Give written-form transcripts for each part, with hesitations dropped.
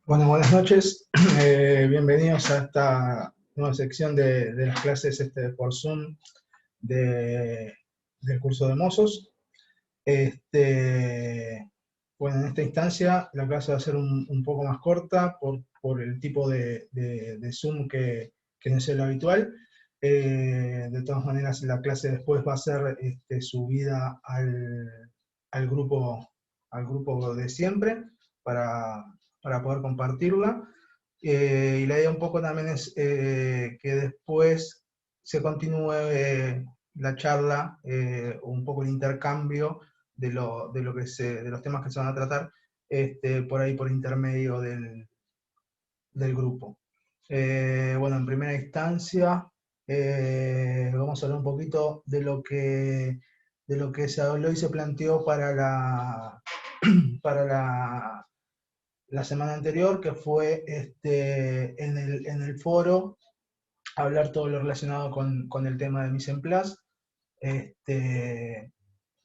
Bueno, buenas noches. Bienvenidos a esta nueva sección de las clases por Zoom de- del curso de mozos. Este, bueno, en esta instancia la clase va a ser un poco más corta por el tipo de Zoom que no es el habitual. De todas maneras, la clase después va a ser subida al grupo de siempre para, para poder compartirla. Y la idea un poco también es que después se continúe la charla, un poco el intercambio de los temas que se van a tratar, por ahí por intermedio del grupo. Bueno, en primera instancia, vamos a hablar un poquito de lo que se habló y se planteó para la semana anterior, que fue en el foro, hablar todo lo relacionado con el tema de mise en place. Este,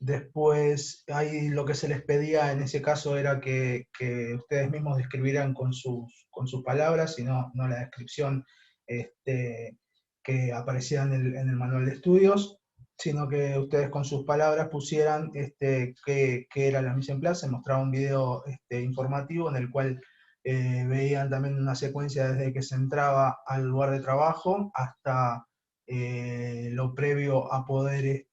Después, ahí lo que se les pedía en ese caso era que ustedes mismos describieran con sus palabras y no la descripción que aparecía en el manual de estudios, sino que ustedes con sus palabras pusieran qué era la mise en place. Se mostraba un video informativo en el cual veían también una secuencia desde que se entraba al lugar de trabajo hasta lo previo a poder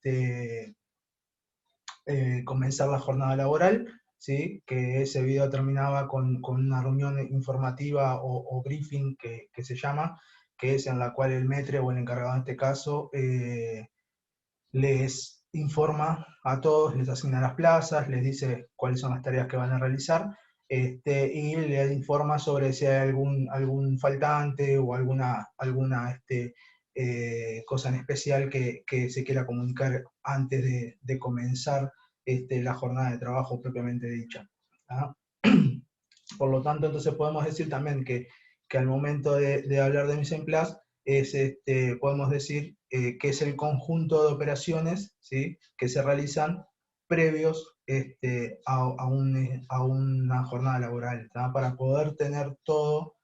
comenzar la jornada laboral, ¿sí? Que ese video terminaba con una reunión informativa o briefing que se llama, que es en la cual el metre o el encargado en este caso les informa a todos, les asigna las plazas, les dice cuáles son las tareas que van a realizar, y les informa sobre si hay algún faltante o alguna cosa en especial que se quiera comunicar antes de comenzar la jornada de trabajo propiamente dicha. ¿Ah? Por lo tanto, entonces podemos decir también que al momento de hablar de mise en place, podemos decir que es el conjunto de operaciones, ¿sí?, que se realizan previos a una jornada laboral, ¿tá?, para poder tener todo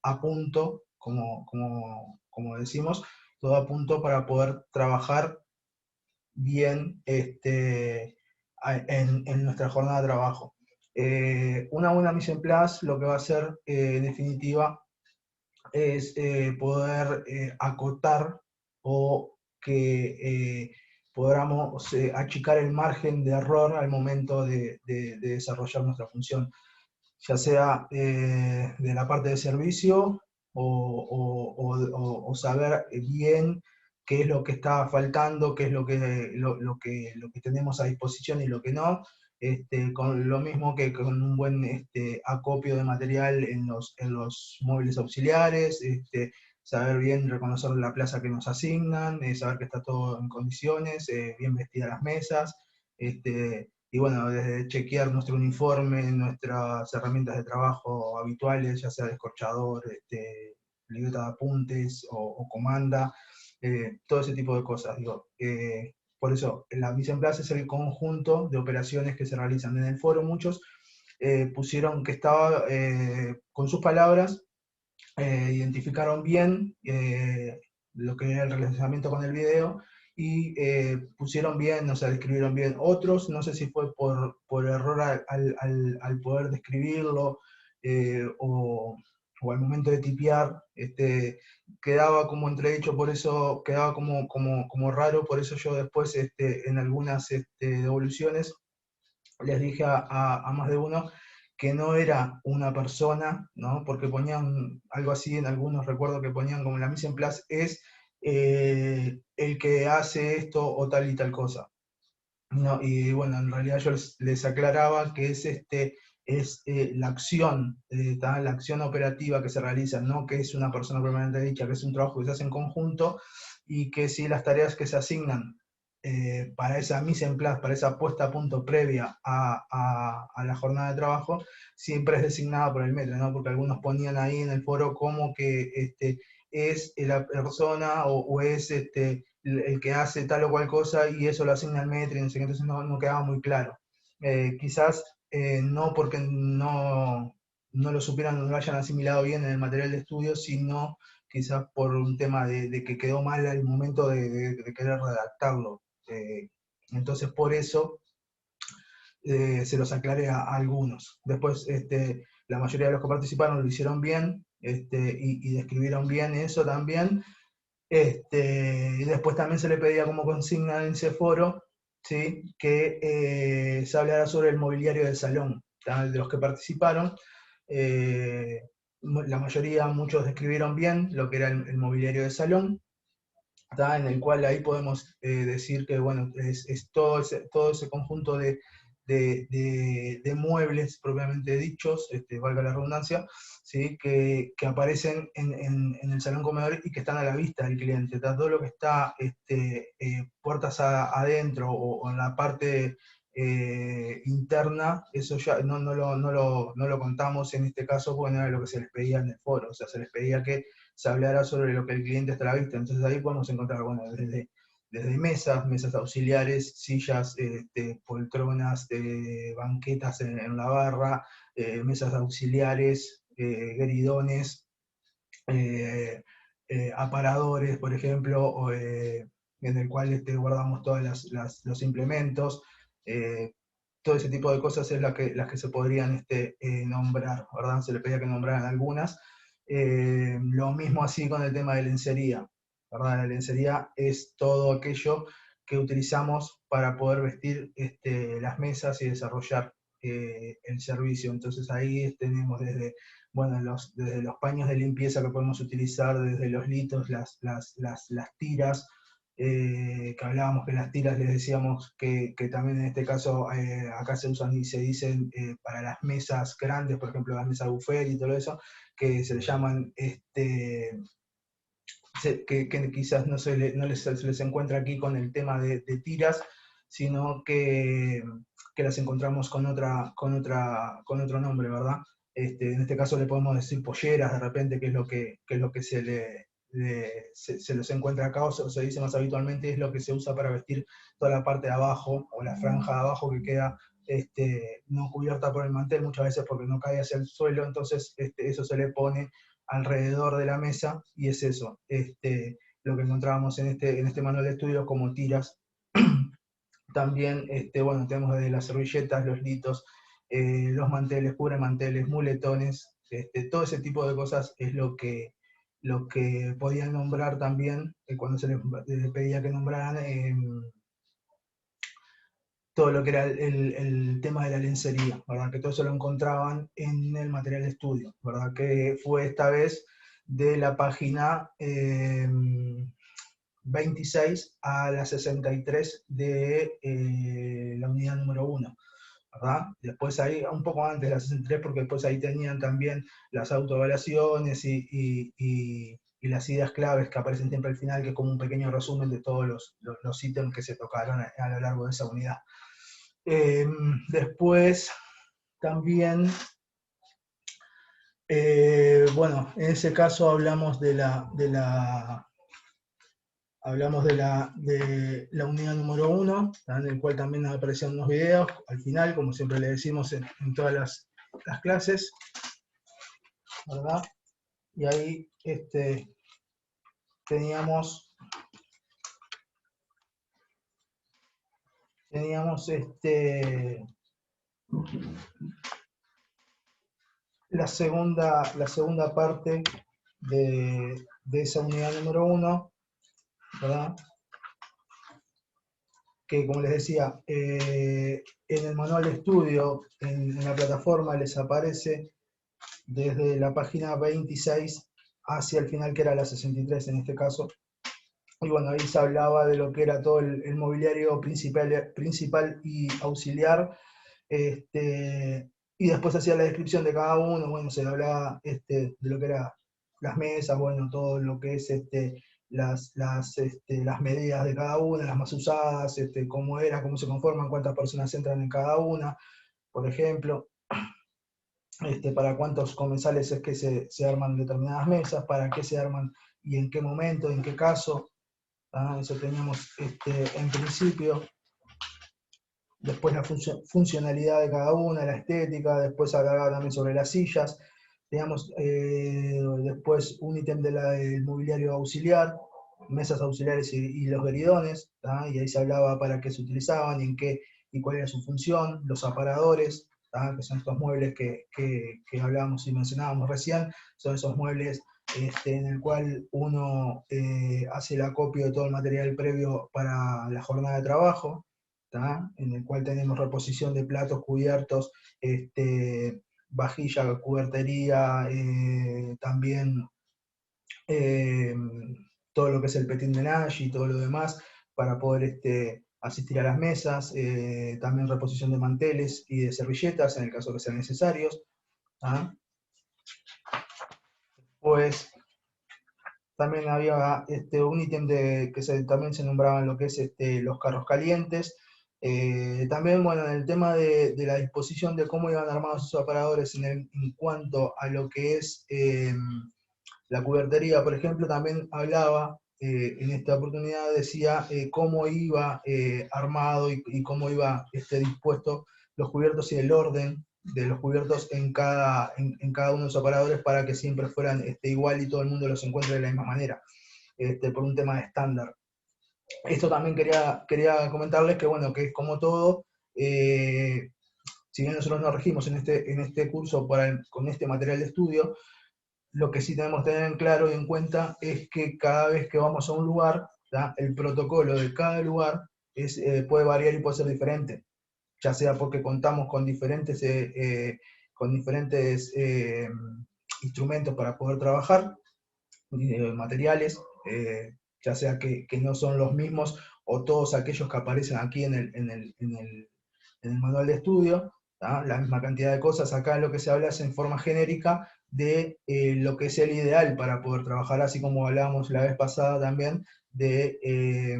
a punto, como decimos, todo a punto para poder trabajar bien en nuestra jornada de trabajo. Una buena mise en place lo que va a hacer en definitiva es poder acotar o que podamos achicar el margen de error al momento de desarrollar nuestra función, ya sea de la parte de servicio o saber bien qué es lo que está faltando, qué es lo que tenemos a disposición y lo que no, con lo mismo que con un buen acopio de material en los móviles auxiliares, saber bien reconocer la plaza que nos asignan, saber que está todo en condiciones, bien vestidas las mesas, y bueno, desde chequear nuestro uniforme, nuestras herramientas de trabajo habituales, ya sea descorchador, libreta de apuntes o comanda, todo ese tipo de cosas. Digo, por eso, la mise en place es el conjunto de operaciones que se realizan. En el foro muchos pusieron que estaba, con sus palabras, identificaron bien lo que era el relacionamiento con el video y pusieron bien, o sea, describieron bien. Otros, no sé si fue por error al poder describirlo o al momento de tipear, quedaba como entredicho, por eso quedaba como raro, por eso yo después en algunas devoluciones les dije a más de uno que no era una persona, ¿no? Porque ponían algo así en algunos, recuerdo que ponían como la mise en place es el que hace esto o tal y tal cosa. No, y bueno, en realidad yo les aclaraba que es la acción, la acción operativa que se realiza, no que es una persona permanente dicha, que es un trabajo que se hace en conjunto y que si las tareas que se asignan para esa mise en place, para esa puesta a punto previa a la jornada de trabajo, siempre es designada por el metro, ¿no? Porque algunos ponían ahí en el foro como que es la persona o es el que hace tal o cual cosa y eso lo asigna al metro y no sé qué, entonces no quedaba muy claro. Quizás no porque no lo supieran, no lo hayan asimilado bien en el material de estudio, sino quizás por un tema de que quedó mal al momento de querer redactarlo. Entonces, por eso se los aclaré a algunos. Después, la mayoría de los que participaron lo hicieron bien, y describieron bien eso también. Y después también se le pedía como consigna en ese foro, ¿sí?, que se hablara sobre el mobiliario del salón. ¿Tá? De los que participaron, la mayoría, muchos describieron bien lo que era el mobiliario del salón, ¿tá? En el cual ahí podemos decir que, bueno, es todo ese conjunto de muebles propiamente dichos, valga la redundancia, ¿sí?, que aparecen en el salón comedor y que están a la vista del cliente. Todo lo que está puertas adentro o en la parte interna, eso ya no lo contamos en este caso, porque no era lo que se les pedía en el foro. O sea, se les pedía que se hablará sobre lo que el cliente está a la vista. Entonces ahí podemos encontrar, bueno, desde mesas auxiliares, sillas, poltronas, banquetas en la barra, mesas auxiliares, gueridones, aparadores, por ejemplo, en el cual guardamos todos los implementos. Todo ese tipo de cosas es las que se podrían nombrar, ¿verdad? Se le pedía que nombraran algunas. Lo mismo así con el tema de lencería, ¿verdad? La lencería es todo aquello que utilizamos para poder vestir las mesas y desarrollar el servicio. Entonces ahí tenemos bueno, desde los paños de limpieza que podemos utilizar, desde los litos, las tiras, que hablábamos que las tiras les decíamos que también en este caso acá se usan y se dicen para las mesas grandes, por ejemplo las mesas buffet y todo eso, que se le llaman, que quizás no se les encuentra aquí con el tema de tiras, sino que las encontramos con otro nombre, ¿verdad? En este caso le podemos decir polleras de repente, que es lo que se los encuentra acá, o se dice más habitualmente, es lo que se usa para vestir toda la parte de abajo, o la franja de abajo que queda no cubierta por el mantel, muchas veces porque no cae hacia el suelo. Entonces eso se le pone alrededor de la mesa, y es eso, lo que encontrábamos en este manual de estudios como tiras. También, bueno, tenemos desde las servilletas, los litos, los manteles, cubremanteles, muletones, todo ese tipo de cosas es lo que podían nombrar también cuando se les pedía que nombraran todo lo que era el tema de la lencería, ¿verdad? Que todo eso lo encontraban en el material de estudio, ¿verdad? Que fue esta vez de la página 26 a la 63 de la unidad número 1, ¿verdad? Después ahí, un poco antes de la 63, porque después ahí tenían también las autoevaluaciones y las ideas claves que aparecen siempre al final, que es como un pequeño resumen de todos los ítems que se tocaron a lo largo de esa unidad. Después también, bueno, en ese caso hablamos de la unidad número 1, en el cual también aparecían unos videos al final, como siempre le decimos en todas las clases, ¿verdad? Y ahí teníamos la segunda parte de esa unidad número 1, ¿verdad? Que, como les decía, en el manual de estudio, en la plataforma, les aparece desde la página 26 hacia el final, que era la 63 en este caso. Y bueno, ahí se hablaba de lo que era todo el mobiliario principal y auxiliar, y después hacía la descripción de cada uno. Bueno, se hablaba de lo que eran las mesas, bueno, todo lo que es las medidas de cada una, las más usadas, cómo se conforman, cuántas personas entran en cada una, por ejemplo, para cuántos comensales es que se arman determinadas mesas, para qué se arman y en qué momento, en qué caso. Eso teníamos en principio. después la funcionalidad de cada una, la estética, después hablaba también sobre las sillas, digamos, después un ítem del mobiliario auxiliar, mesas auxiliares y los veridones, ¿tá? Y ahí se hablaba para qué se utilizaban y, en qué, y cuál era su función, los aparadores, ¿tá? Que son estos muebles que hablábamos y mencionábamos recién, son esos muebles en el cual uno hace el acopio de todo el material previo para la jornada de trabajo, ¿tá? En el cual tenemos reposición de platos, cubiertos, vajilla, cubertería, también eh, todo lo que es el petit ménage y todo lo demás para poder asistir a las mesas, también reposición de manteles y de servilletas en el caso que sean necesarios. ¿Ah? Pues también había un ítem también se nombraban lo que es los carros calientes. También, bueno, en el tema de la disposición de cómo iban armados esos aparadores en cuanto a lo que es la cubertería, por ejemplo, también hablaba, en esta oportunidad decía cómo iba armado y cómo iba dispuesto los cubiertos y el orden de los cubiertos en cada uno de los aparadores para que siempre fueran igual y todo el mundo los encuentre de la misma manera, por un tema de estándar. Esto también quería comentarles que, bueno, que es como todo, si bien nosotros nos regimos en este curso con este material de estudio, lo que sí tenemos que tener en claro y en cuenta es que cada vez que vamos a un lugar, ¿tá? El protocolo de cada lugar puede variar y puede ser diferente, ya sea porque contamos con diferentes instrumentos para poder trabajar, materiales, ya sea que no son los mismos o todos aquellos que aparecen aquí en el manual de estudio, ¿tá? La misma cantidad de cosas. Acá lo que se habla es en forma genérica de lo que es el ideal para poder trabajar, así como hablábamos la vez pasada también de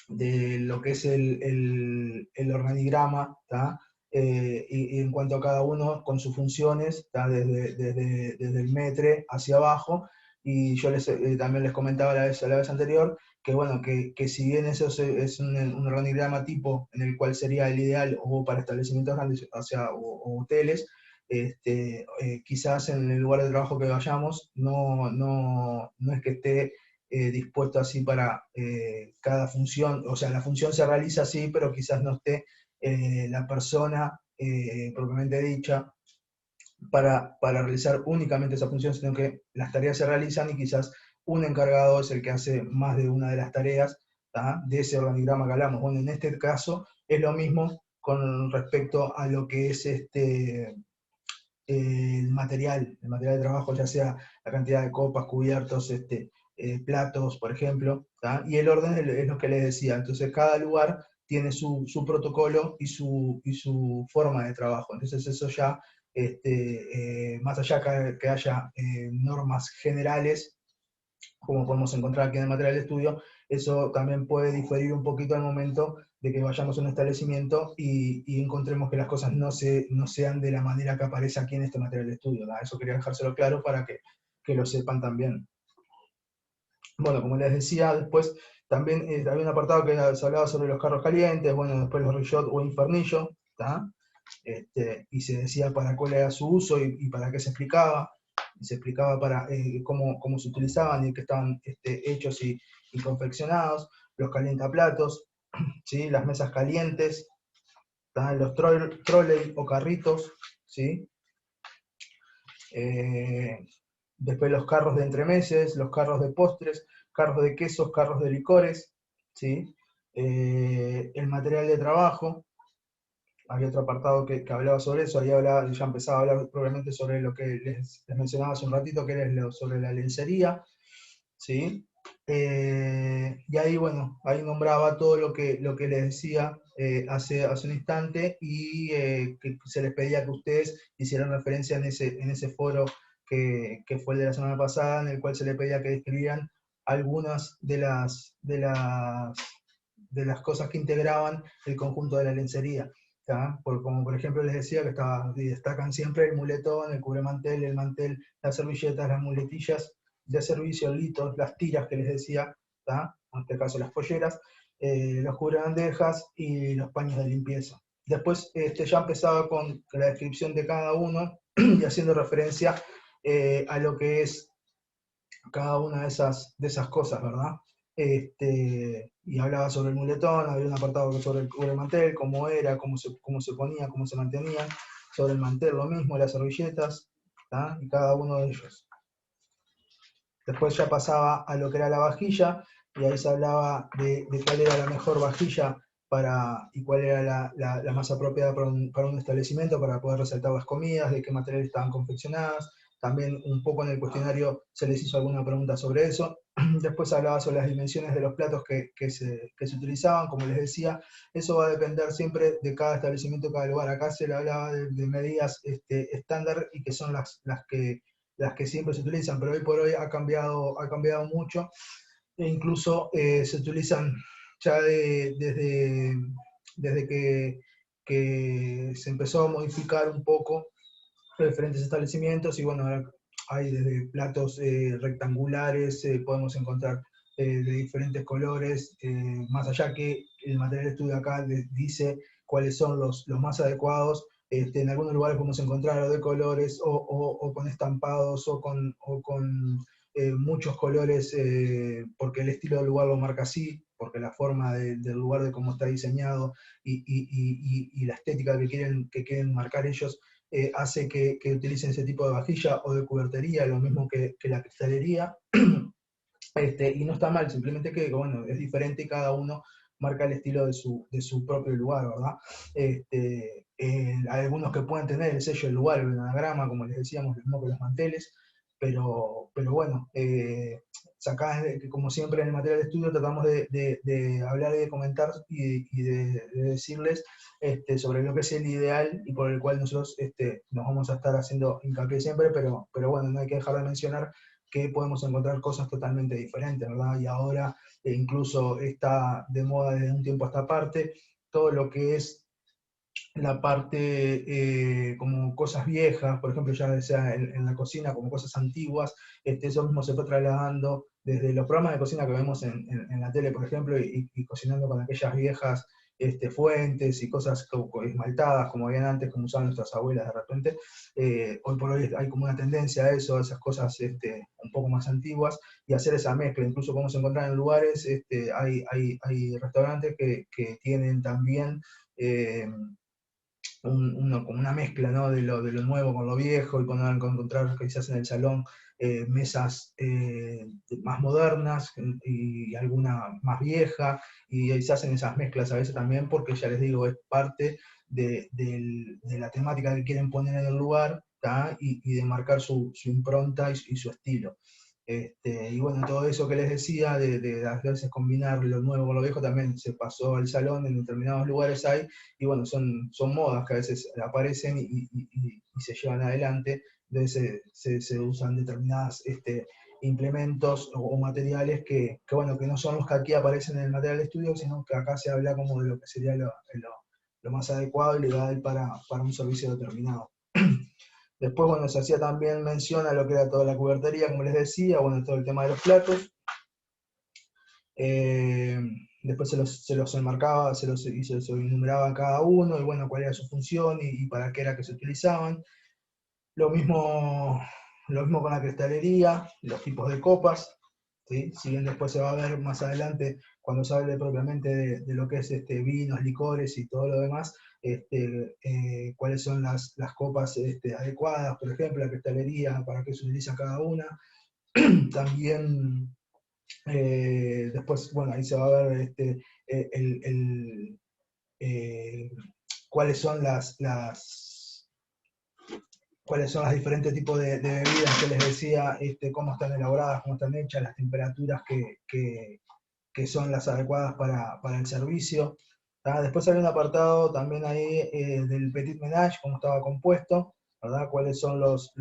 lo que es el organigrama, ¿tá? Y en cuanto a cada uno con sus funciones, ¿tá? Desde el metre hacia abajo, y yo también les comentaba la vez anterior, que bueno, que si bien eso es un organigrama tipo en el cual sería el ideal o para establecimientos grandes, o hoteles, quizás en el lugar de trabajo que vayamos no es que esté dispuesto así para cada función, o sea, la función se realiza así, pero quizás no esté la persona propiamente dicha para realizar únicamente esa función, sino que las tareas se realizan y quizás un encargado es el que hace más de una de las tareas, ¿tá? De ese organigrama que hablamos. Bueno, en este caso es lo mismo con respecto a lo que es el material de trabajo, ya sea la cantidad de copas, cubiertos, platos, por ejemplo, ¿tá? Y el orden es lo que les decía. Entonces, cada lugar tiene su protocolo y su forma de trabajo. Entonces, eso ya, más allá que haya normas generales, como podemos encontrar aquí en el material de estudio, eso también puede diferir un poquito al momento de que vayamos a un establecimiento y encontremos que las cosas no sean de la manera que aparece aquí en este material de estudio, ¿verdad? Eso quería dejárselo claro para que lo sepan también. Bueno, como les decía, después también había un apartado que se hablaba sobre los carros calientes, bueno, después los Rillot o Infernillo, ¿tá? Y se decía para cuál era su uso y para qué se explicaba. Y se explicaba cómo se utilizaban y qué estaban hechos y confeccionados, los calientaplatos, ¿sí? Las mesas calientes, los trolley o carritos, ¿sí? Después los carros de entremeses, los carros de postres, carros de quesos, carros de licores, ¿sí? El material de trabajo, había otro apartado que hablaba sobre eso, ahí ya empezaba a hablar probablemente sobre lo que les mencionaba hace un ratito, que era sobre la lencería, ¿sí? Y ahí, bueno, ahí nombraba todo lo que les decía hace un instante y que se les pedía que ustedes hicieran referencia en ese foro que fue el de la semana pasada, en el cual se les pedía que describieran algunas de las cosas que integraban el conjunto de la lencería. Como por ejemplo les decía que destacan siempre el muletón, el cubremantel, el mantel, las servilletas, las muletillas de servicio, litos, las tiras que les decía, ¿tá? En este caso las polleras, los cubrebandejas y los paños de limpieza. Después ya empezaba con la descripción de cada uno y haciendo referencia a lo que es cada una de esas cosas, ¿verdad? Y hablaba sobre el muletón, había un apartado sobre el cubremantel, cómo era, cómo se ponía, cómo se mantenía, sobre el mantel lo mismo, las servilletas, ¿tá? Y cada uno de ellos. Después ya pasaba a lo que era la vajilla, y ahí se hablaba de cuál era la mejor vajilla y cuál era la más apropiada para un establecimiento para poder resaltar las comidas, de qué materiales estaban confeccionadas. También un poco en el cuestionario se les hizo alguna pregunta sobre eso. Después hablaba sobre las dimensiones de los platos que se utilizaban, como les decía. Eso va a depender siempre de cada establecimiento, cada lugar. Acá se le hablaba de medidas estándar y que son las que siempre se utilizan, pero hoy por hoy ha cambiado mucho, e incluso se utilizan ya desde que se empezó a modificar un poco los diferentes establecimientos, y bueno, ahora hay desde platos rectangulares, podemos encontrar de diferentes colores, más allá que el material de estudio acá dice cuáles son los más adecuados. En algunos lugares podemos encontrar o de colores o con estampados o con muchos colores, porque el estilo del lugar lo marca así, porque la forma del lugar, de cómo está diseñado y la estética que quieren marcar ellos, hace que utilicen ese tipo de vajilla o de cubertería, lo mismo que la cristalería. Y no está mal, simplemente que, bueno, es diferente y cada uno marca el estilo de su propio lugar, ¿verdad? Hay algunos que pueden tener el sello del lugar, el anagrama, como les decíamos, lo mismo que los manteles, pero bueno, acá, como siempre en el material de estudio, tratamos de hablar y de comentar y de decirles sobre lo que es el ideal y por el cual nosotros nos vamos a estar haciendo hincapié siempre, pero bueno, no hay que dejar de mencionar que podemos encontrar cosas totalmente diferentes, ¿verdad? Y ahora incluso está de moda desde un tiempo a esta parte todo lo que es la parte como cosas viejas, por ejemplo, ya sea en la cocina, como cosas antiguas, eso mismo se fue trasladando desde los programas de cocina que vemos en la tele, por ejemplo, y cocinando con aquellas viejas fuentes y cosas esmaltadas, como habían antes, como usaban nuestras abuelas de repente. Hoy por hoy hay como una tendencia a eso, a esas cosas un poco más antiguas, y hacer esa mezcla. Incluso podemos encontrar en lugares, hay restaurantes que tienen también como una mezcla, ¿no? de lo nuevo con lo viejo, y poder encontrar quizás en el salón mesas más modernas y alguna más vieja, y se hacen esas mezclas a veces también porque, ya les digo, es parte de la temática que quieren poner en el lugar, y de marcar su impronta y su estilo. Y bueno, todo eso que les decía, de a veces combinar lo nuevo con lo viejo, también se pasó al salón, en determinados lugares hay, y bueno, son modas que a veces aparecen y se llevan adelante. Entonces se usan determinados implementos o materiales bueno, que no son los que aquí aparecen en el material de estudio, sino que acá se habla como de lo que sería lo más adecuado y legal para un servicio determinado. Después, bueno, se hacía también mención a lo que era toda la cubertería, como les decía, bueno, todo el tema de los platos. Después se los enmarcaba, se los enumeraba cada uno, y bueno, cuál era su función y para qué era que se utilizaban. Lo mismo con la cristalería, los tipos de copas, ¿sí? Si bien después se va a ver más adelante, cuando se hable propiamente de lo que es vinos, licores y todo lo demás, cuáles son las copas adecuadas, por ejemplo, la cristalería, para qué se utiliza cada una. También después, bueno, ahí se va a ver cuáles son cuáles son los diferentes tipos de bebidas que les decía, cómo están elaboradas, cómo están hechas, las temperaturas que son las adecuadas para el servicio. Después hay un apartado también ahí del petit ménage, cómo estaba compuesto, ¿verdad? Cuáles son los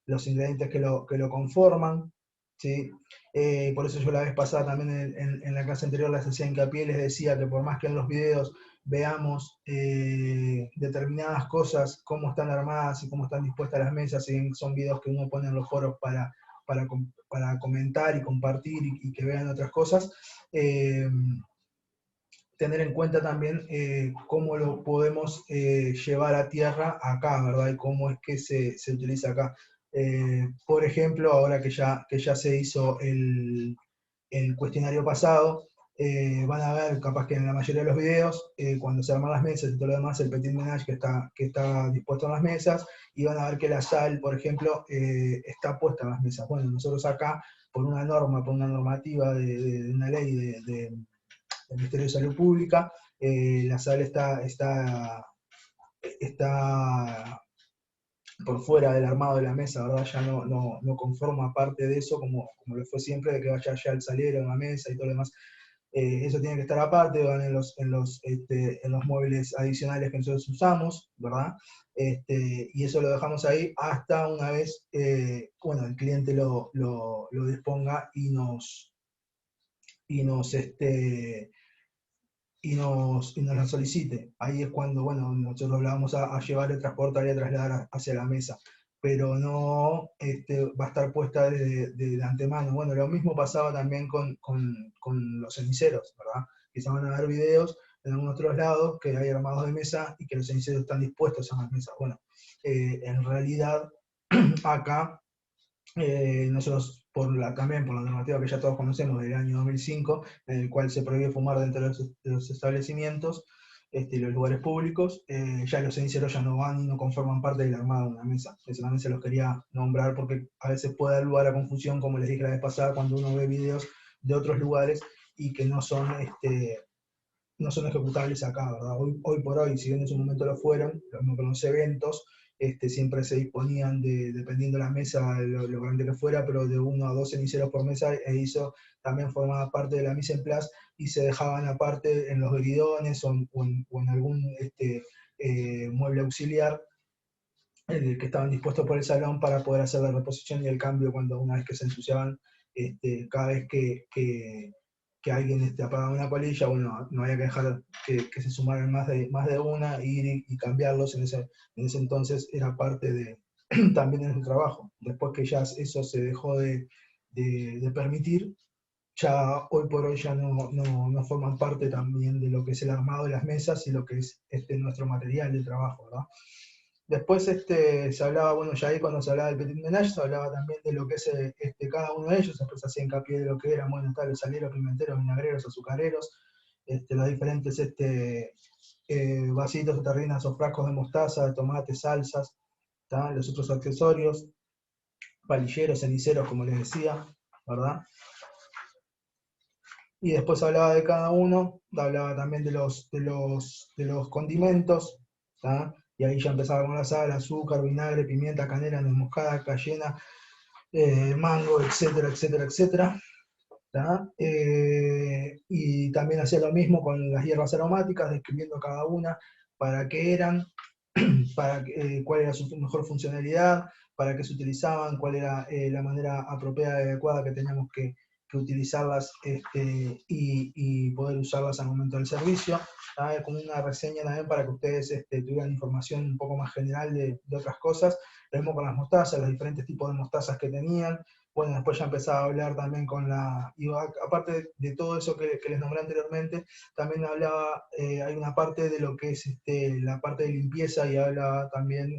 ingredientes que lo conforman, ¿sí? Por eso yo la vez pasada también en la clase anterior les hacía hincapié, les decía que por más que en los videos veamos determinadas cosas, cómo están armadas y cómo están dispuestas las mesas, y son videos que uno pone en los foros para comentar y compartir y que vean otras cosas, tener en cuenta también cómo lo podemos llevar a tierra acá, ¿verdad? Y cómo es que se utiliza acá. Por ejemplo, ahora que ya se hizo el cuestionario pasado, van a ver, capaz que en la mayoría de los videos, cuando se arman las mesas y todo lo demás, el petit ménage que está dispuesto en las mesas, y van a ver que la sal, por ejemplo, está puesta en las mesas. Bueno, nosotros acá, por una norma, por una normativa de una ley del Ministerio de Salud Pública, la sal está por fuera del armado de la mesa, ¿verdad? Ya no conforma parte de eso como lo fue siempre, de que vaya ya el salero en la mesa y todo lo demás. Eso tiene que estar aparte, van en los muebles adicionales que nosotros usamos, ¿verdad? Y eso lo dejamos ahí hasta una vez, bueno, el cliente lo disponga y nos, este, y nos la solicite. Ahí es cuando, bueno, nosotros la vamos a llevar, a transportar y a trasladar hacia la mesa. Pero no va a estar puesta de antemano. Bueno, lo mismo pasaba también con los ceniceros, ¿verdad? Que se van a ver videos en algunos otros lados que hay armados de mesa y que los ceniceros están dispuestos a las mesas. Bueno, en realidad acá nosotros, también por la normativa que ya todos conocemos del año 2005, en el cual se prohíbe fumar dentro de los establecimientos y los lugares públicos, ya los ceniceros ya no van y no conforman parte del armado de una mesa. Eso también se los quería nombrar porque a veces puede dar lugar a confusión, como les dije la vez pasada, cuando uno ve videos de otros lugares y que no son ejecutables acá, ¿verdad? Hoy por hoy, si bien en su momento lo fueron, con los eventos, siempre se disponían dependiendo de la mesa, lo grande que fuera, pero de 1 a 2 ceniceros por mesa, e eso también formaba parte de la mise en place y se dejaban aparte en los gridones o en algún mueble auxiliar que estaban dispuestos por el salón para poder hacer la reposición y el cambio cuando una vez que se ensuciaban, cada vez que alguien apagaba una colilla, bueno, no había que dejar que se sumaran más de una, ir y cambiarlos. En ese entonces era parte también de su trabajo. Después que ya eso se dejó de permitir, ya hoy por hoy ya no forman parte también de lo que es el armado de las mesas y lo que es nuestro material de trabajo, ¿verdad? Después se hablaba, bueno, ya ahí cuando se hablaba del petit ménage, se hablaba también de lo que es cada uno de ellos. Después se hacía hincapié de lo que eran, bueno, los saleros, pimenteros, vinagreros, azucareros, los diferentes vasitos de terrinas o frascos de mostaza, de tomate, salsas, los otros accesorios, palilleros, ceniceros, como les decía, ¿verdad? Y después hablaba de cada uno, hablaba también de los condimentos, ¿tá? Y ahí ya empezaba con la sal, azúcar, vinagre, pimienta, canela, nuez moscada, cayena, mango, etcétera, etcétera, etcétera. Y también hacía lo mismo con las hierbas aromáticas, describiendo cada una, para qué eran, cuál era su mejor funcionalidad, para qué se utilizaban, cuál era la manera apropiada y adecuada que teníamos que utilizarlas y poder usarlas al momento del servicio. Como una reseña también para que ustedes tuvieran información un poco más general de otras cosas. Lo mismo con las mostazas, los diferentes tipos de mostazas que tenían. Bueno, después ya empezaba a hablar también aparte de todo eso que les nombré anteriormente, también hablaba, hay una parte de lo que es la parte de limpieza, y habla también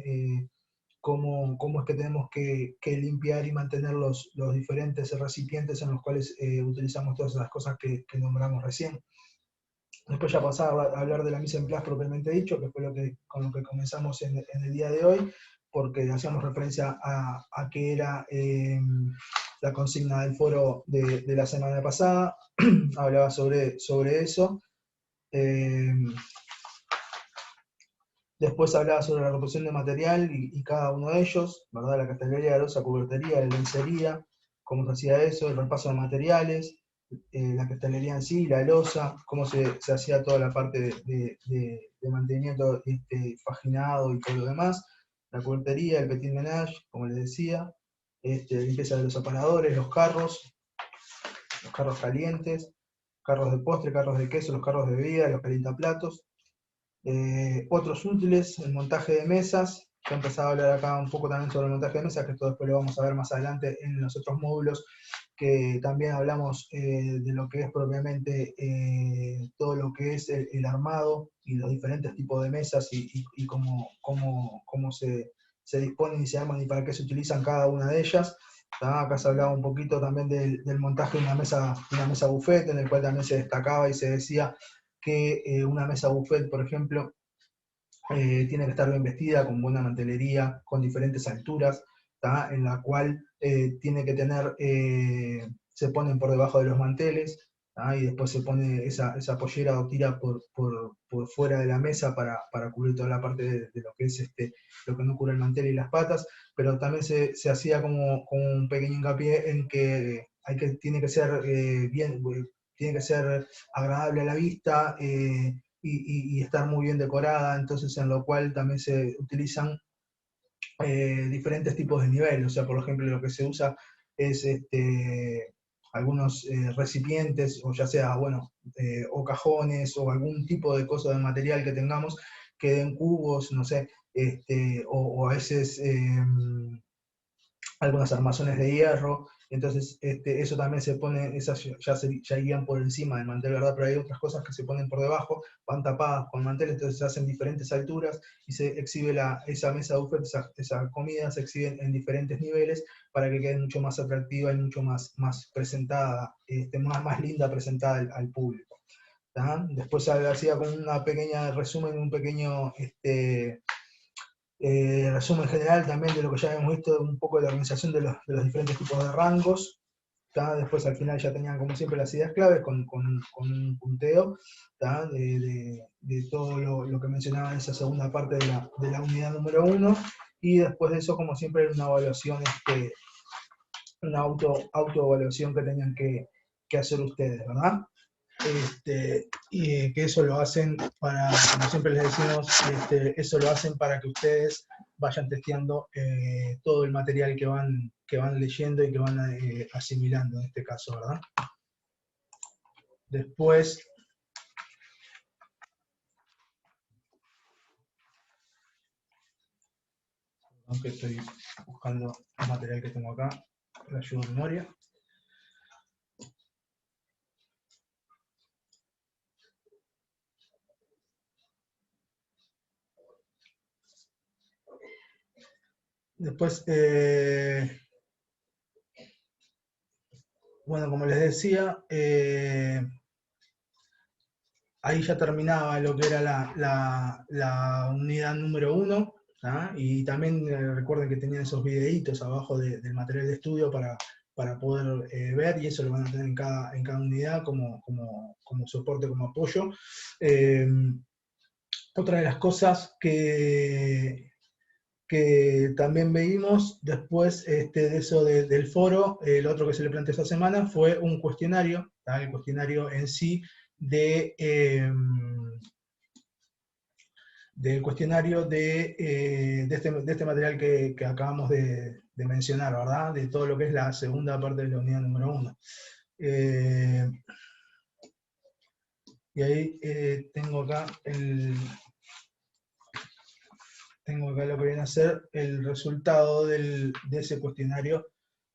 cómo es que tenemos que limpiar y mantener los diferentes recipientes en los cuales utilizamos todas esas cosas que nombramos recién. Después ya pasaba a hablar de la mise en place propiamente dicho, que fue con lo que comenzamos en el día de hoy, porque hacíamos referencia a que era la consigna del foro de la semana pasada. Hablaba sobre eso. Después hablaba sobre la reposición de material y cada uno de ellos, ¿verdad? La cartelería, la losa, cubertería, la lencería, cómo se hacía eso, el repaso de materiales, la cristalería en sí, la losa, cómo se hacía toda la parte de mantenimiento faginado y todo lo demás, la cubertería, el petit ménage, como les decía, limpieza de los aparadores, los carros calientes, carros de postre, carros de queso, los carros de bebida, los calientaplatos, otros útiles, el montaje de mesas, ya empezaba a hablar acá un poco también sobre el montaje de mesa, que esto después lo vamos a ver más adelante en los otros módulos, que también hablamos de lo que es propiamente todo lo que es el armado y los diferentes tipos de mesas y cómo se disponen y se arman y para qué se utilizan cada una de ellas. Acá se hablaba un poquito también del montaje de una mesa buffet, en el cual también se destacaba y se decía que una mesa buffet, por ejemplo, tiene que estar bien vestida, con buena mantelería, con diferentes alturas, ¿tá? En la cual tiene que tener, se ponen por debajo de los manteles, ¿tá? Y después se pone esa pollera o tira por fuera de la mesa para cubrir toda la parte de lo que es lo que no cubre el mantel y las patas, pero también se hacía como un pequeño hincapié en que, tiene que ser tiene que ser agradable a la vista, y estar muy bien decorada, entonces en lo cual también se utilizan diferentes tipos de niveles, o sea, por ejemplo, lo que se usa es algunos recipientes, o ya sea, bueno, o cajones, o algún tipo de cosa de material que tengamos, que den cubos, no sé, o a veces algunos armazones de hierro, entonces eso también se pone, esas ya irían por encima del mantel, ¿verdad? Pero hay otras cosas que se ponen por debajo, van tapadas con mantel, entonces se hacen diferentes alturas y se exhibe esa mesa buffet, esa comida se exhibe en diferentes niveles para que quede mucho más atractiva y mucho más presentada, más linda presentada al público. ¿Tá? Después se hacía con una pequeña resumen, un pequeño resumen general también de lo que ya hemos visto, un poco de la organización de los diferentes tipos de rangos. ¿Tá? Después al final ya tenían como siempre las ideas claves con un punteo, ¿tá? De todo lo que mencionaba en esa segunda parte de la unidad número 1, y después de eso como siempre una evaluación, una autoevaluación que tenían que hacer ustedes, ¿verdad? Y que eso lo hacen para, como siempre les decimos, eso lo hacen para que ustedes vayan testeando todo el material que van leyendo y que van asimilando en este caso, ¿verdad? Después, aunque estoy buscando el material que tengo acá, la ayuda de memoria. Después, bueno, como les decía, ahí ya terminaba lo que era la unidad número 1, ¿tá? Y también recuerden que tenían esos videitos abajo del material de estudio para poder ver, y eso lo van a tener en cada unidad como soporte, como apoyo. Otra de las cosas que también veíamos después de eso del foro, el otro que se le planteó esta semana fue un cuestionario, ¿tá? El cuestionario en sí del cuestionario de este material que acabamos de mencionar, ¿verdad? De todo lo que es la segunda parte de la unidad número 1. Y ahí tengo acá lo que viene a ser el resultado de ese cuestionario.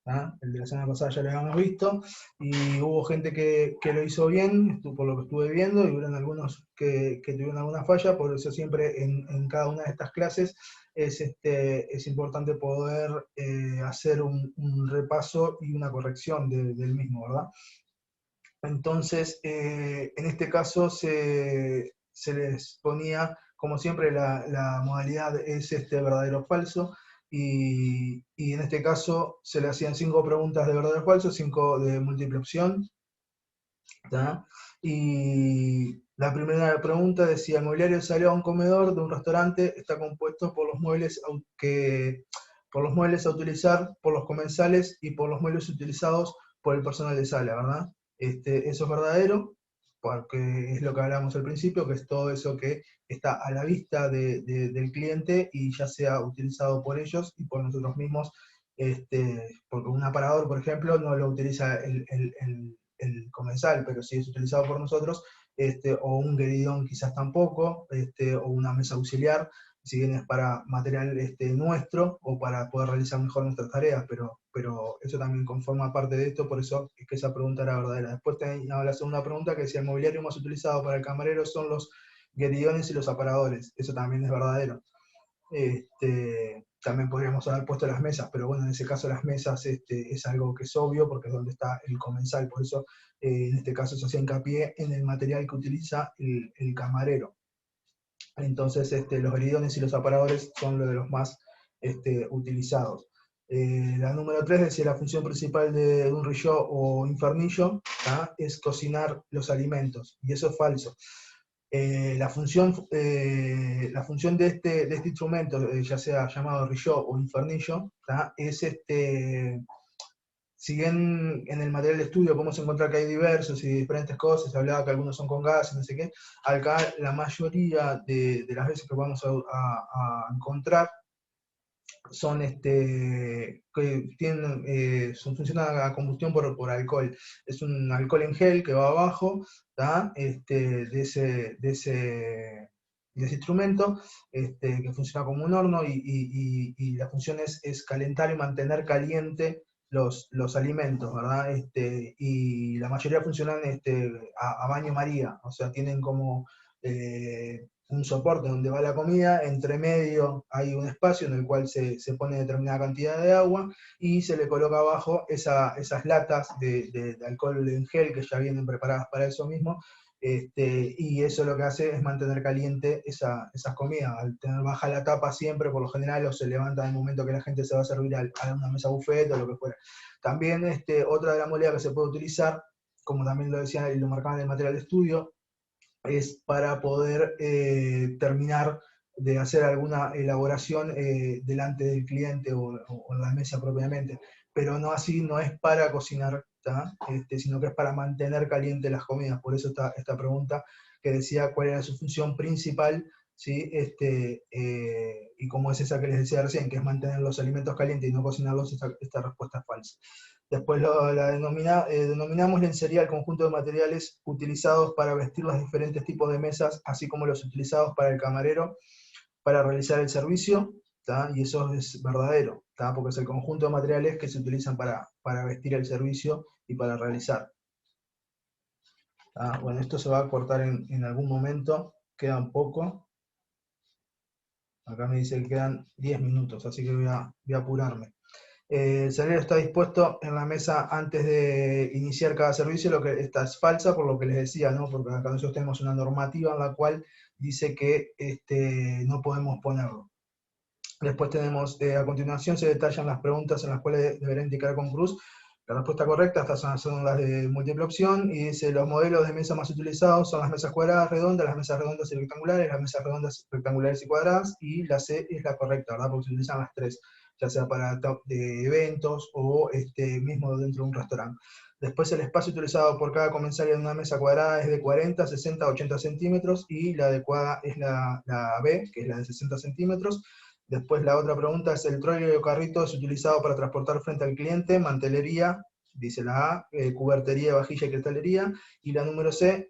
¿Ah? El de la semana pasada ya lo habíamos visto, y hubo gente que lo hizo bien, por lo que estuve viendo, y hubieron algunos que tuvieron alguna falla. Por eso siempre en cada una de estas clases es importante poder hacer un repaso y una corrección del mismo, ¿verdad? Entonces, en este caso se les ponía, como siempre, la modalidad es verdadero o falso, y en este caso se le hacían 5 preguntas de verdadero o falso, 5 de múltiple opción, ¿tá? Y la primera pregunta decía: el mobiliario del salón comedor de un restaurante está compuesto por los muebles a utilizar por los comensales y por los muebles utilizados por el personal de sala, ¿verdad? Eso es verdadero, porque es lo que hablábamos al principio, que es todo eso que está a la vista del cliente y ya sea utilizado por ellos y por nosotros mismos, porque un aparador, por ejemplo, no lo utiliza el comensal, pero si es utilizado por nosotros, o un gueridón quizás tampoco, o una mesa auxiliar, si bien es para material nuestro o para poder realizar mejor nuestras tareas, pero eso también conforma parte de esto, por eso es que esa pregunta era verdadera. Después tenía la segunda pregunta que decía, el mobiliario más utilizado para el camarero son los gueridones y los aparadores, eso también es verdadero. También podríamos haber puesto las mesas, pero bueno, en ese caso las mesas es algo que es obvio porque es donde está el comensal, por eso en este caso se hace hincapié en el material que utiliza el camarero. Entonces los gueridones y los aparadores son lo de los más utilizados. La número 3 decía la función principal de un rillot o infernillo es cocinar los alimentos, y eso es falso. La función de este instrumento, ya sea llamado rillot o infernillo, es si bien en el material de estudio podemos encontrar que hay diversos y diferentes cosas, se hablaba que algunos son con gas y no sé qué, acá la mayoría de las veces que vamos a encontrar son que tienen, funcionan a combustión por alcohol. Es un alcohol en gel que va abajo de ese instrumento, que funciona como un horno y la función es calentar y mantener caliente los alimentos, ¿verdad? Y la mayoría funcionan a baño María, o sea, tienen como un soporte donde va la comida, entre medio hay un espacio en el cual se pone determinada cantidad de agua y se le coloca abajo esas latas de alcohol en gel que ya vienen preparadas para eso mismo, y eso lo que hace es mantener caliente esas comidas. Al tener baja la tapa siempre, por lo general, o se levanta en el momento que la gente se va a servir a una mesa buffet o lo que fuera. También otra de las moledas que se puede utilizar, como también lo decía y lo marcaba en el material de estudio, es para poder terminar de hacer alguna elaboración delante del cliente o en la mesa propiamente, pero no así, no es para cocinar, sino que es para mantener calientes las comidas. Por eso está esta pregunta que decía cuál era su función principal, ¿sí? Y como es esa que les decía recién, que es mantener los alimentos calientes y no cocinarlos, esta respuesta es falsa. Después denominamos lencería al conjunto de materiales utilizados para vestir los diferentes tipos de mesas, así como los utilizados para el camarero para realizar el servicio, y eso es verdadero, porque es el conjunto de materiales que se utilizan para vestir el servicio y para realizar. Bueno, esto se va a cortar en algún momento, queda un poco. Acá me dice que quedan 10 minutos, así que voy a apurarme. El salario está dispuesto en la mesa antes de iniciar cada servicio, lo que esta es falsa por lo que les decía, ¿no? Porque acá nosotros tenemos una normativa en la cual dice que no podemos ponerlo. Después tenemos, a continuación se detallan las preguntas en las cuales deberá indicar con cruz la respuesta correcta. Estas son las de múltiple opción, y dice, los modelos de mesa más utilizados son las mesas cuadradas, redondas, las mesas redondas y rectangulares, las mesas redondas, rectangulares y cuadradas, y la C es la correcta, ¿verdad? Porque se utilizan las tres, ya sea para de eventos o mismo dentro de un restaurante. Después el espacio utilizado por cada comensal en una mesa cuadrada es de 40, 60, 80 centímetros, y la adecuada es la B, que es la de 60 centímetros. Después la otra pregunta es, el troleo o carrito es utilizado para transportar frente al cliente, mantelería, dice la A, cubertería, vajilla y cristalería, y la número C,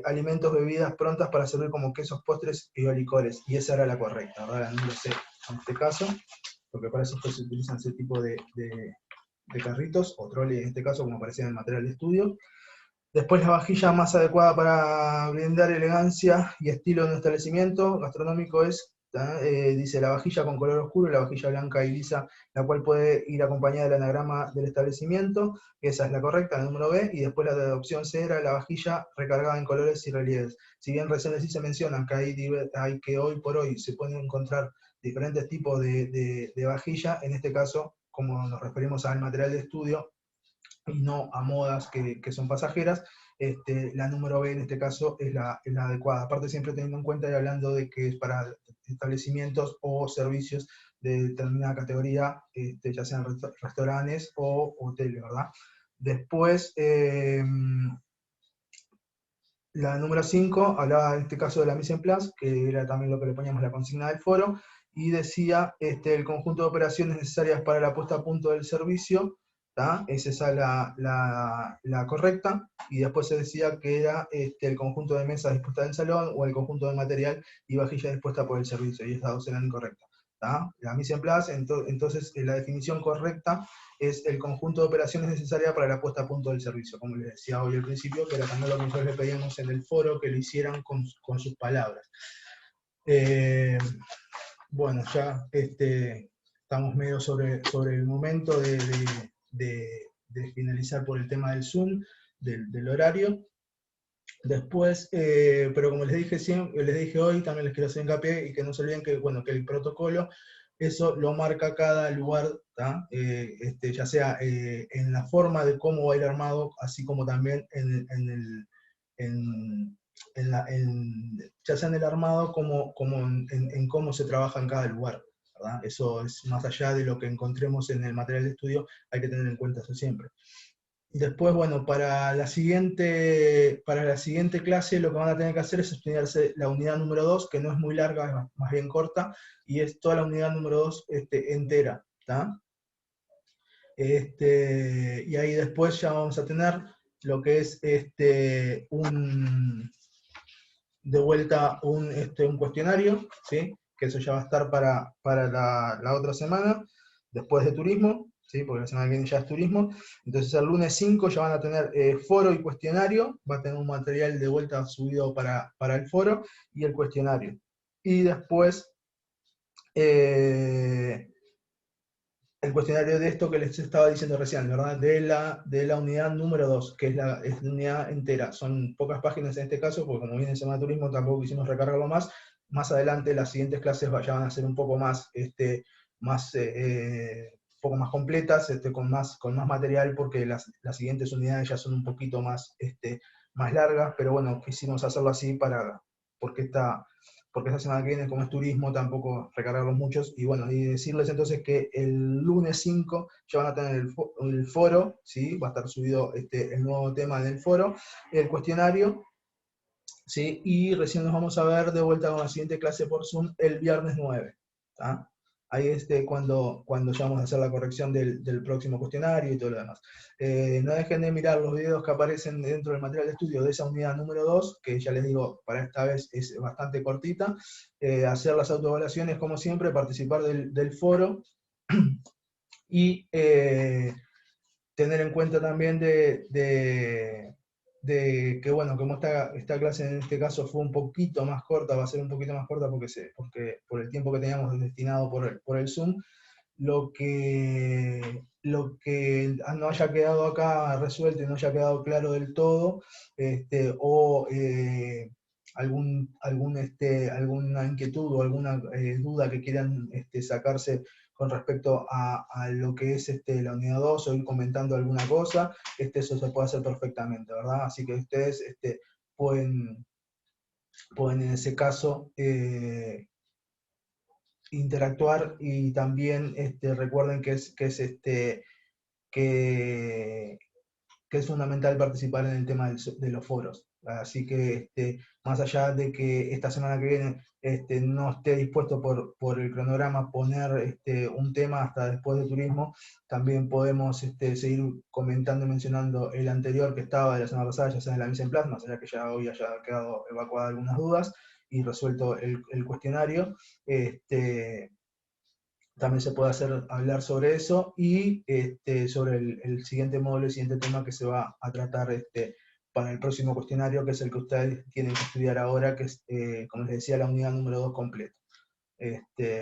alimentos, bebidas prontas para servir como quesos, postres y licores, y esa era la correcta, ¿verdad? La número C en este caso, porque para eso se utilizan ese tipo de carritos, o trolley en este caso, como aparecía en el material de estudio. Después la vajilla más adecuada para brindar elegancia y estilo en un establecimiento gastronómico es, dice, la vajilla con color oscuro y la vajilla blanca y lisa, la cual puede ir acompañada del anagrama del establecimiento. Esa es la correcta, la número B. Y después la opción C era la vajilla recargada en colores y relieves. Si bien recién sí se mencionan que hay que hoy por hoy se pueden encontrar diferentes tipos de vajilla, en este caso, como nos referimos al material de estudio, y no a modas que son pasajeras, la número B en este caso es la adecuada. Aparte, siempre teniendo en cuenta y hablando de que es para establecimientos o servicios de determinada categoría, ya sean restaurantes o hoteles, ¿verdad? Después, la número 5 hablaba en este caso de la mise en place, que era también lo que le poníamos la consigna del foro, y decía el conjunto de operaciones necesarias para la puesta a punto del servicio, ¿tá? Es esa la correcta, y después se decía que era el conjunto de mesas dispuestas en el salón o el conjunto de material y vajilla dispuesta por el servicio, y estas dos eran incorrectas. ¿Tá? La mise en place, entonces la definición correcta es el conjunto de operaciones necesarias para la puesta a punto del servicio, como les decía hoy al principio, que era también lo que nosotros le pedíamos en el foro, que lo hicieran con sus palabras. Bueno, ya estamos medio sobre el momento de finalizar por el tema del Zoom, del horario. Después, pero como les dije, les dije hoy, también les quiero hacer hincapié y que no se olviden que, bueno, que el protocolo, eso lo marca cada lugar, ya sea en la forma de cómo va a ir armado, así como también ya sea en el armado como en cómo se trabaja en cada lugar, ¿verdad? Eso es más allá de lo que encontremos en el material de estudio, hay que tener en cuenta eso siempre. Después, bueno, para la siguiente clase lo que van a tener que hacer es estudiarse la unidad número 2, que no es muy larga, es más bien corta, y es toda la unidad número 2 entera, ¿tá? Y ahí después ya vamos a tener lo que es de vuelta un cuestionario, ¿sí? Que eso ya va a estar para la otra semana, después de turismo, ¿sí? Porque la semana que viene ya es turismo. Entonces el lunes 5 ya van a tener foro y cuestionario, va a tener un material de vuelta subido para el foro y el cuestionario. Y después el cuestionario de esto que les estaba diciendo recién, ¿verdad? De la unidad número 2, que es la unidad entera. Son pocas páginas en este caso, porque como viene el Semana de Turismo tampoco quisimos recargarlo más. Más adelante las siguientes clases ya van a ser un poco más, poco más completas, con más material, porque las siguientes unidades ya son un poquito más, más largas, pero bueno, quisimos hacerlo así porque esta semana que viene, como es turismo, tampoco recargarlos muchos, y bueno, y decirles entonces que el lunes 5 ya van a tener el foro, ¿sí? Va a estar subido el nuevo tema del foro, el cuestionario, ¿sí? Y recién nos vamos a ver de vuelta con la siguiente clase por Zoom el viernes 9, ¿tá? Ahí cuando ya vamos a hacer la corrección del próximo cuestionario y todo lo demás. No dejen de mirar los videos que aparecen dentro del material de estudio de esa unidad número 2, que ya les digo, para esta vez es bastante cortita. Hacer las autoevaluaciones como siempre, participar del foro y tener en cuenta también de que, bueno, como esta clase en este caso fue un poquito más corta, va a ser un poquito más corta porque por el tiempo que teníamos destinado por el Zoom, lo que no haya quedado acá resuelto y no haya quedado claro del todo, o alguna inquietud o alguna duda que quieran sacarse con respecto a lo que es la unidad 2 o ir comentando alguna cosa, eso se puede hacer perfectamente, ¿verdad? Así que ustedes pueden en ese caso interactuar, y también recuerden que es fundamental participar en el tema de los foros. Así que más allá de que esta semana que viene no esté dispuesto por el cronograma poner un tema hasta después de turismo, también podemos seguir comentando y mencionando el anterior que estaba de la semana pasada, ya sea en la mise en place, más allá que ya hoy haya quedado evacuadas algunas dudas y resuelto el cuestionario. También se puede hablar sobre eso y sobre el siguiente módulo, el siguiente tema que se va a tratar para el próximo cuestionario, que es el que ustedes tienen que estudiar ahora, que es, como les decía, la unidad número 2 completa.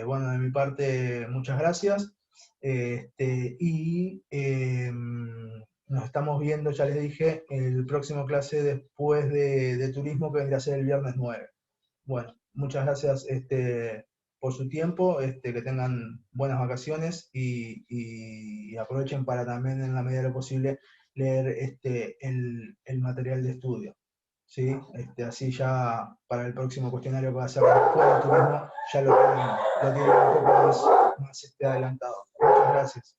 Bueno, de mi parte, muchas gracias. Y nos estamos viendo, ya les dije, el próximo clase después de turismo, que vendrá a ser el viernes 9. Bueno, muchas gracias por su tiempo, que tengan buenas vacaciones y aprovechen para también, en la medida de lo posible, leer el material de estudio, ¿sí? Así ya para el próximo cuestionario que va a ser después del turismo, ya lo tienen un poco más adelantado. Muchas gracias.